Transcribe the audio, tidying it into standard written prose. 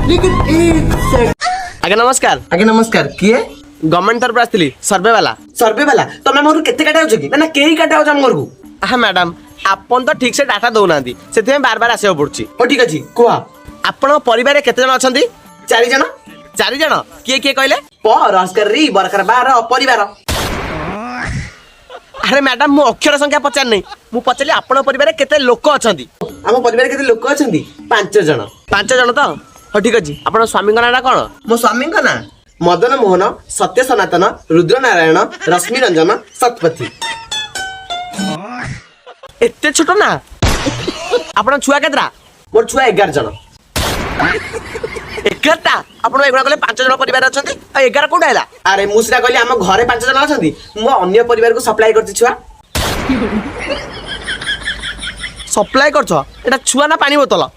आगे नमस्कार। आगे नमस्कार किए गवर्नमेंट तरफ आसली सर्वे वाला तमे मोर केते काटा हो कि ना केही काटा हो हम घर को हाँ मैडम आपन तो ठीक से डाटा दौना से बार बार आसवा पड़ी। हो ठीक अछि कुआ आपण परिवार केते जन अछंती? 4 जन 4 जन किए किए कहले? परस्कर री बरकर बार परिवार। अरे मैडम मु अक्षर संख्या पचार नहीं मु पचारि आपण परिवार केते लोक अछंती? हम परिवार केते लोक अछंती 5 जन। 5 जन तो हो ठीक अछि। आपण स्वामी का नाटा कोन? मो स्वामी का ना मदन मोहन सत्य सनातन रुद्र नारायण रश्मि रंजन सतपथी। एते छोटो ना आपण छुआ केतरा? मोर छुआ 11 जन। 11टा आपण एगुडा कहले 5 जन परिवार अछंती आ 11 कोड आइला? अरे मु सिना कहली हम घरे 5 जन अछंती मो अन्य परिवार को सप्लाई करती छुआ। सप्लाई करछ एटा छुआ ना पानी बोतल?